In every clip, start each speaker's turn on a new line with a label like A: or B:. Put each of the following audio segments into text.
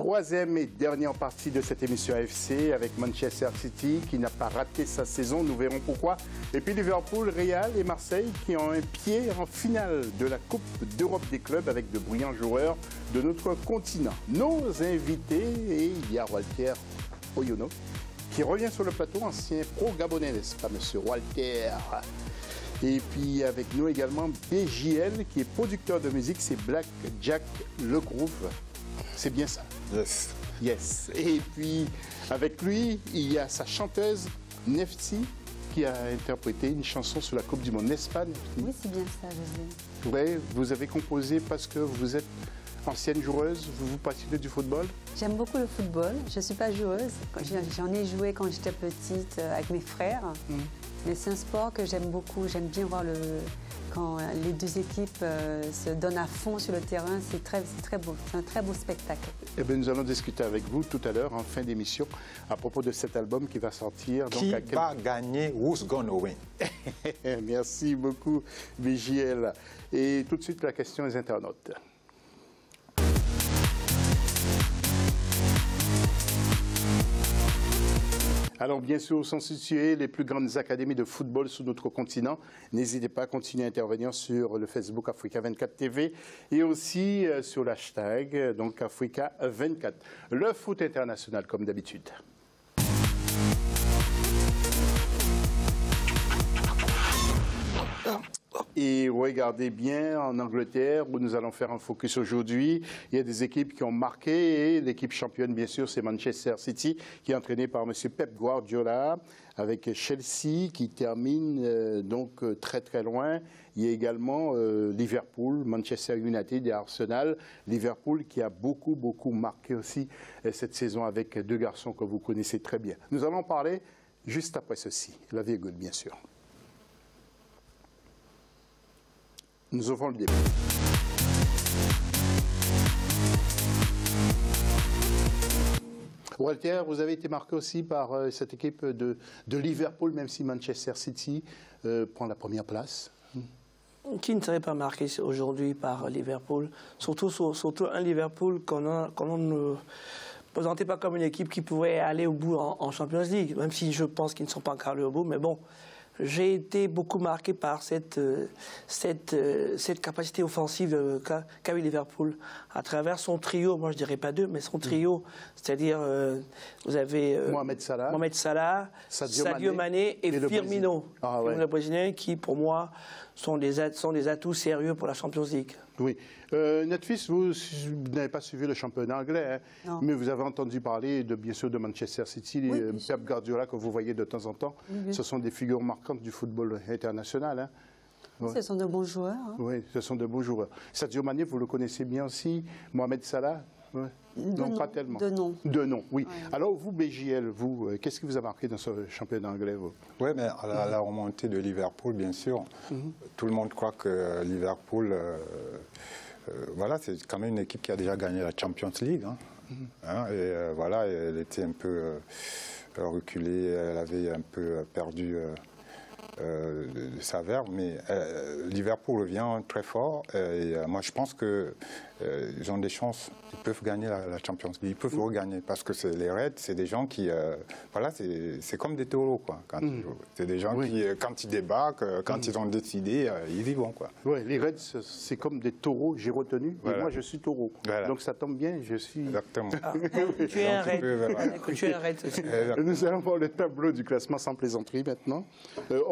A: Troisième et dernière partie de cette émission AFC avec Manchester City qui n'a pas raté sa saison, nous verrons pourquoi. Et puis Liverpool, Real et Marseille qui ont un pied en finale de la Coupe d'Europe des clubs avec de brillants joueurs de notre continent. Nos invités, et il y a Walter Oyono qui revient sur le plateau, ancien pro-gabonais, n'est-ce pas, monsieur Walter? Et puis avec nous également BJL qui est producteur de musique, c'est Black Jack Le Groove. C'est bien ça?
B: Yes.
A: Yes. Et puis, avec lui, il y a sa chanteuse, Nefti, qui a interprété une chanson sur la Coupe du Monde, n'est-ce pas, Nefti?
C: Oui, c'est bien ça, José.
A: Oui, vous avez composé parce que vous êtes ancienne joueuse, vous passionnez du football?
C: J'aime beaucoup le football. Je ne suis pas joueuse. J'en ai joué quand j'étais petite avec mes frères. Mais c'est un sport que j'aime beaucoup. J'aime bien voir quand les deux équipes se donnent à fond sur le terrain. C'est très beau. C'est un très beau spectacle.
A: Eh bien, nous allons discuter avec vous tout à l'heure, en fin d'émission, à propos de cet album qui va sortir.
B: Qui va gagner? Who's gonna win?
A: Merci beaucoup, BJL. Et tout de suite, la question des internautes. Alors, bien sûr, sont situées les plus grandes académies de football sur notre continent. N'hésitez pas à continuer à intervenir sur le Facebook Africa 24 TV et aussi sur l'hashtag, donc Africa 24. Le foot international, comme d'habitude. Et regardez bien en Angleterre où nous allons faire un focus aujourd'hui. Il y a des équipes qui ont marqué et l'équipe championne, bien sûr, c'est Manchester City qui est entraînée par M. Pep Guardiola avec Chelsea qui termine donc très très loin. Il y a également Liverpool, Manchester United et Arsenal. Liverpool qui a beaucoup marqué aussi cette saison avec deux garçons que vous connaissez très bien. Nous allons parler juste après ceci. La vie est good, bien sûr. Nous ouvrons le débat. Walter, vous avez été marqué aussi par cette équipe de Liverpool, même si Manchester City prend la première place.
D: Qui ne serait pas marqué aujourd'hui par Liverpool? Surtout un Liverpool qu'on ne présentait pas comme une équipe qui pouvait aller au bout en Champions League, même si je pense qu'ils ne sont pas encore allés au bout, mais bon. J'ai été beaucoup marqué par cette capacité offensive qu'a eu Liverpool à travers son trio, moi je dirais pas deux, mais son trio, c'est-à-dire vous avez
A: Mohamed Salah,
D: Sadio Mané et Firmino, le Brésilien, qui pour moi sont des atouts sérieux pour la Champions League.
A: Oui. Netflix, vous n'avez pas suivi le championnat anglais, hein, mais vous avez entendu parler bien sûr de Manchester City, oui, Pep Guardiola que vous voyez de temps en temps. Oui. Ce sont des figures marquantes du football international. Hein.
C: Oui. Ce sont de bons joueurs. Hein.
A: Oui, ce sont de bons joueurs. Sadio Mané, vous le connaissez bien aussi. Mohamed Salah. Ouais. Non, pas tellement.
C: De nom.
A: De nom, oui. Ouais. Alors, vous, BJL, vous, qu'est-ce qui vous a marqué dans ce championnat anglais, vous?
B: Oui, mais à la remontée de Liverpool, bien sûr, tout le monde croit que Liverpool, voilà, c'est quand même une équipe qui a déjà gagné la Champions League. Hein, et voilà, elle était un peu reculée, elle avait un peu perdu de sa verve, mais Liverpool revient très fort et moi je pense que ils ont des chances, ils peuvent gagner la Champions League, ils peuvent regagner parce que les Reds, c'est des gens qui, voilà, c'est comme des taureaux quoi. C'est des gens qui, quand ils débarquent, quand ils ont décidé, ils y vont quoi.
A: Oui, les Reds, c'est comme des taureaux, j'ai retenu, et moi je suis taureau. Voilà. Donc ça tombe bien, je suis...
B: Exactement.
D: Tu es un Red. Tu es un Red aussi.
A: Nous allons voir le tableau du classement sans plaisanterie maintenant.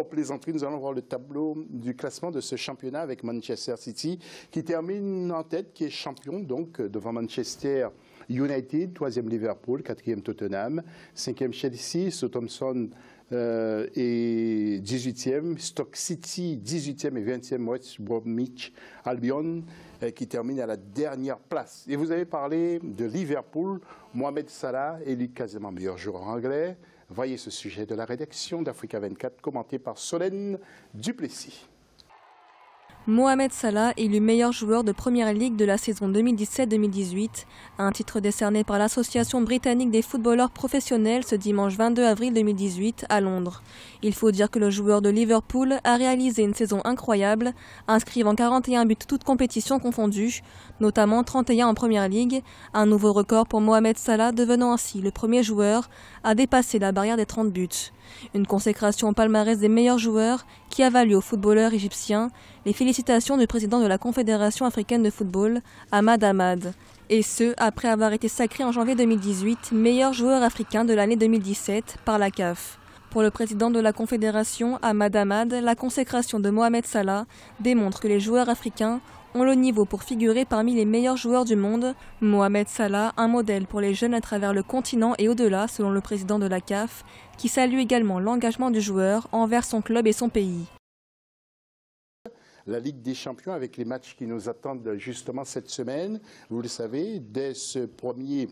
A: Plaisanterie, nous allons voir le tableau du classement de ce championnat avec Manchester City qui termine en tête, qui est champion donc devant Manchester United, 3e Liverpool, 4e Tottenham, 5e Chelsea, Southampton et 18e, Stoke City 18e et 20e West Bromwich Albion qui termine à la dernière place. Et vous avez parlé de Liverpool, Mohamed Salah élu quasiment meilleur joueur anglais. Voyez ce sujet de la rédaction d'Africa 24 commenté par Solène Duplessis.
E: Mohamed Salah élu meilleur joueur de Première Ligue de la saison 2017-2018, un titre décerné par l'Association britannique des footballeurs professionnels ce dimanche 22 avril 2018 à Londres. Il faut dire que le joueur de Liverpool a réalisé une saison incroyable, inscrivant 41 buts toutes compétitions confondues, notamment 31 en Première Ligue, un nouveau record pour Mohamed Salah devenant ainsi le premier joueur à dépasser la barrière des 30 buts. Une consécration au palmarès des meilleurs joueurs qui a valu au footballeur égyptien les félicitations du président de la Confédération africaine de football, Ahmad Ahmad. Et ce, après avoir été sacré en janvier 2018 meilleur joueur africain de l'année 2017 par la CAF. Pour le président de la Confédération, Ahmad Ahmad, la consécration de Mohamed Salah démontre que les joueurs africains ont le niveau pour figurer parmi les meilleurs joueurs du monde. Mohamed Salah, un modèle pour les jeunes à travers le continent et au-delà, selon le président de la CAF, qui salue également l'engagement du joueur envers son club et son pays.
A: La Ligue des Champions avec les matchs qui nous attendent justement cette semaine. Vous le savez, dès ce 1er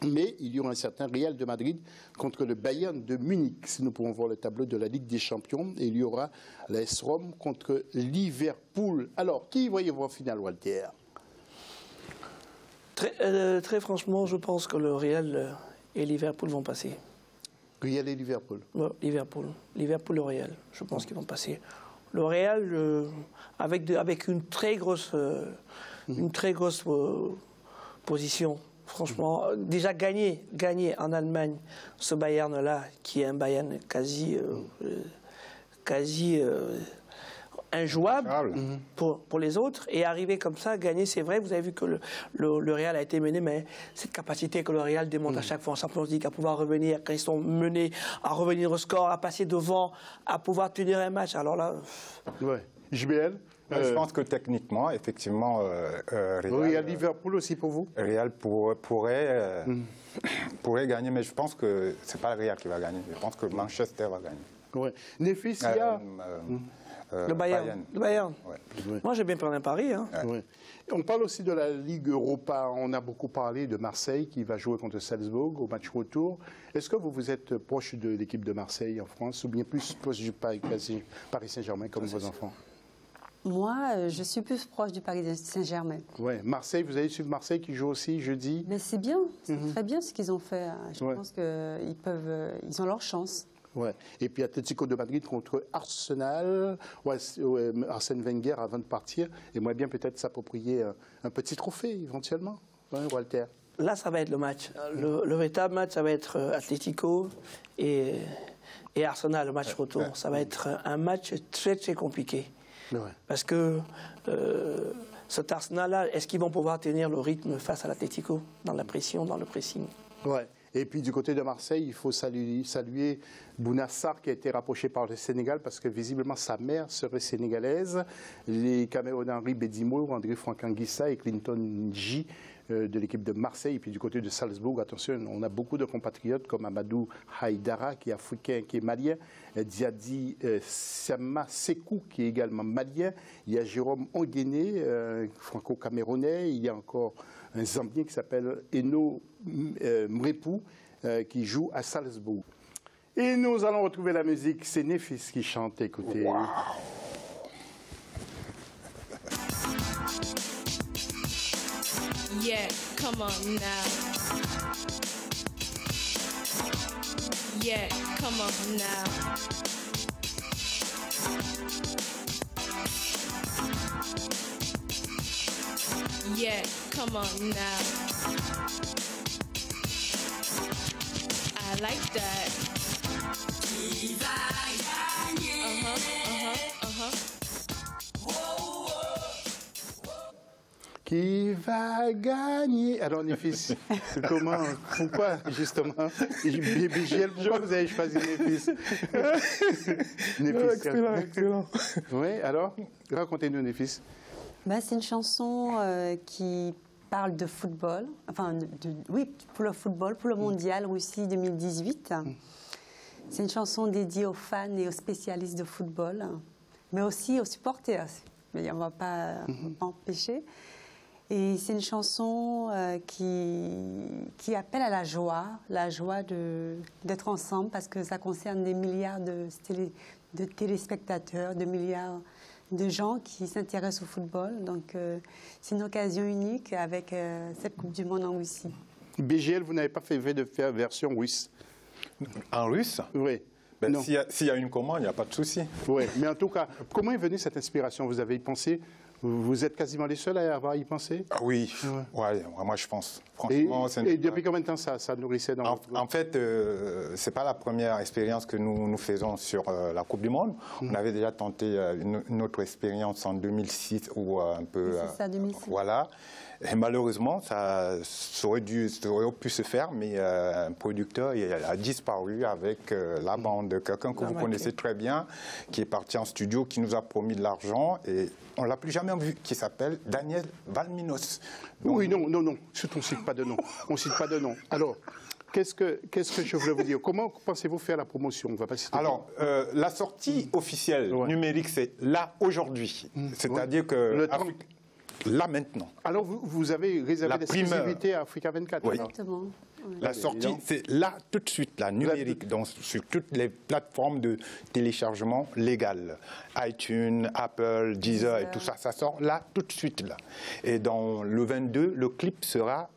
A: mai, il y aura un certain Real de Madrid contre le Bayern de Munich. Si nous pouvons voir le tableau de la Ligue des Champions, et il y aura l'AS Rome contre Liverpool. Alors, qui voyez-vous en finale, Walter?
D: Très franchement, je pense que le Real et Liverpool vont passer.
A: Real et Liverpool.
D: Ouais, Liverpool et Real, je pense qu'ils vont passer. Le Real, avec une très grosse position. Franchement, déjà gagner en Allemagne ce Bayern-là, qui est un Bayern quasi injouable pour les autres, et arriver comme ça, gagner, c'est vrai, vous avez vu que le Real a été mené, mais cette capacité que le Real démontre à chaque fois en Champions League, à pouvoir revenir, quand ils sont menés, à revenir au score, à passer devant, à pouvoir tenir un match, alors là...
A: Ouais. JBL
B: Je pense que techniquement, effectivement,
A: Real Liverpool aussi pour vous?
B: Real pourrait gagner, mais je pense que ce n'est pas le Real qui va gagner. Je pense que Manchester va gagner.
A: Ouais. Néfis, il y a...
D: le Bayern. Le Bayern.
A: Ouais.
D: Moi, j'ai bien pris un pari. Hein.
A: Ouais. On parle aussi de la Ligue Europa. On a beaucoup parlé de Marseille qui va jouer contre Salzbourg au match retour. Est-ce que vous êtes proche de l'équipe de Marseille en France ou bien plus proche du Paris Saint-Germain comme vos enfants?
C: Moi, je suis plus proche du Paris Saint-Germain.
A: Ouais. Marseille, vous allez suivre Marseille qui joue aussi jeudi?
C: Mais c'est bien, c'est très bien ce qu'ils ont fait. Je pense qu'ils ont leur chance.
A: Ouais. Et puis Atlético de Madrid contre Arsenal. Arsène Wenger avant de partir aimerait bien peut-être s'approprier un petit trophée éventuellement, Walter.
D: Là, ça va être le match. Le véritable match, ça va être Atlético et Arsenal, le match retour. Ça va être un match très, très compliqué.
A: Ouais.
D: Parce que cet Arsenal-là, est-ce qu'ils vont pouvoir tenir le rythme face à l'Atlético, dans la pression, dans le pressing?
A: Ouais. Et puis du côté de Marseille, il faut saluer Bounassar qui a été rapproché par le Sénégal parce que visiblement sa mère serait sénégalaise. Les Camerounais Henri Bedimo, André Franck-Anguissa et Clinton J de l'équipe de Marseille. Et puis du côté de Salzbourg, attention, on a beaucoup de compatriotes comme Amadou Haïdara qui est africain, qui est malien, Diadi Sama Sekou qui est également malien. Il y a Jérôme Onguéné, franco-camerounais. Il y a encore un Zambien qui s'appelle Eno Mrepou qui joue à Salzbourg. Et nous allons retrouver la musique. C'est Néfis qui chante. Écoutez. Wow.
F: Yeah, come on now. Yeah, come on now. Yeah, come on now. I like that.
A: Qui va gagner? Alors, Néfis, comment? Pourquoi, justement? BGL, pourquoi vous avez choisi Néfis?
D: Excellent.
A: Oui, alors, racontez-nous, Néfis.
C: C'est une chanson qui parle de football, oui, pour le football, pour le mondial Russie 2018. C'est une chanson dédiée aux fans et aux spécialistes de football, mais aussi aux supporters. Mais on ne va pas empêcher. Et c'est une chanson qui appelle à la joie d'être ensemble parce que ça concerne des milliards de téléspectateurs, des milliards de gens qui s'intéressent au football. Donc, c'est une occasion unique avec cette Coupe du Monde en Russie.
A: BGL, vous n'avez pas fait de faire version russe?
B: En russe?
A: Oui.
B: Ben,
A: Non.
B: s'il y a une commande, il n'y a pas de souci.
A: Oui, mais en tout cas, comment est venue cette inspiration? Vous avez y pensé? Vous êtes quasiment les seuls à avoir y pensé?
B: Ah oui, ouais, moi je pense. Franchement,
A: Et depuis combien de temps ça nourrissait dans votre...
B: En fait, ce n'est pas la première expérience que nous faisons sur la Coupe du Monde. On avait déjà tenté une autre expérience en 2006 ou un peu...
C: C'est ça, 2006.
B: Voilà. Et malheureusement, ça aurait pu se faire, mais un producteur a disparu avec la bande. Quelqu'un que vous connaissez très bien, qui est parti en studio, qui nous a promis de l'argent, et on ne l'a plus jamais vu, qui s'appelle Daniel Valminos. Donc,
A: oui, non. Surtout, on ne cite pas de nom. On ne cite pas de nom. Alors, qu'est-ce que je voulais vous dire? Comment pensez-vous faire la promotion? On va pas citer.
B: Alors, la sortie officielle numérique, c'est là, aujourd'hui. C'est-à-dire que... Là, maintenant.
A: Alors, vous avez réservé l'exclusivité à Africa 24?
B: Oui.
C: Exactement.
B: La sortie, c'est là, tout de suite, la numérique, donc, sur toutes les plateformes de téléchargement légales. iTunes, Apple, Deezer et tout ça, ça sort là, tout de suite, là. Et dans le 22, le clip sera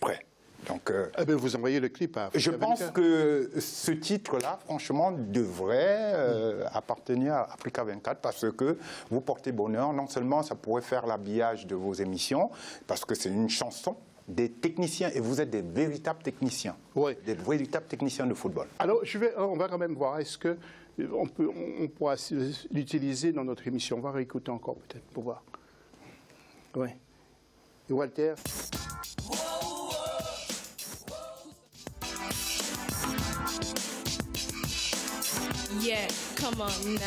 B: prêt. Donc,
A: eh bien, vous envoyez le clip à Africa
B: je
A: 24.
B: pense que ce titre-là, franchement, devrait appartenir à Africa 24 parce que vous portez bonheur. Non seulement ça pourrait faire l'habillage de vos émissions, parce que c'est une chanson des techniciens, et vous êtes des véritables techniciens, des véritables techniciens de football.
A: Alors, on va quand même voir, est-ce qu'on pourra l'utiliser dans notre émission? On va réécouter encore peut-être pour voir. Oui. Et Walter?
F: Yeah, come on now.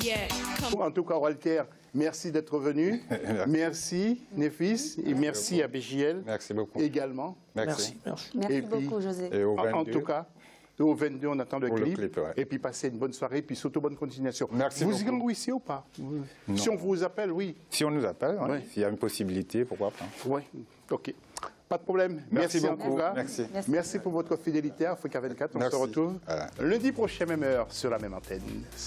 F: Yeah, come on.
A: En tout cas, Walter, merci d'être venu. Merci, Nefis, et merci à BJL.
B: Merci beaucoup.
A: Également.
B: Merci.
C: Merci beaucoup, José.
B: Et au 22,
A: en tout cas, au 22, on attend le
B: pour
A: clip.
B: ouais.
A: Et puis passez une bonne soirée, puis surtout bonne continuation.
B: Merci
A: vous
B: beaucoup.
A: irez en Russie ou pas? Si on vous appelle, oui.
B: Si on nous appelle,
A: Ouais.
B: s'il y a une possibilité, pourquoi pas.
A: Oui, ok. Pas de problème.
B: Merci
A: en
B: beaucoup.
A: tout cas.
B: Merci.
A: Merci pour votre fidélité à Africa 24. On
B: Merci.
A: se retrouve lundi prochain, même heure, sur la même antenne.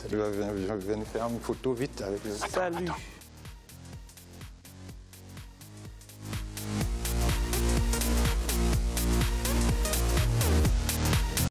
B: Je viens de faire une photo vite avec les...
D: Salut.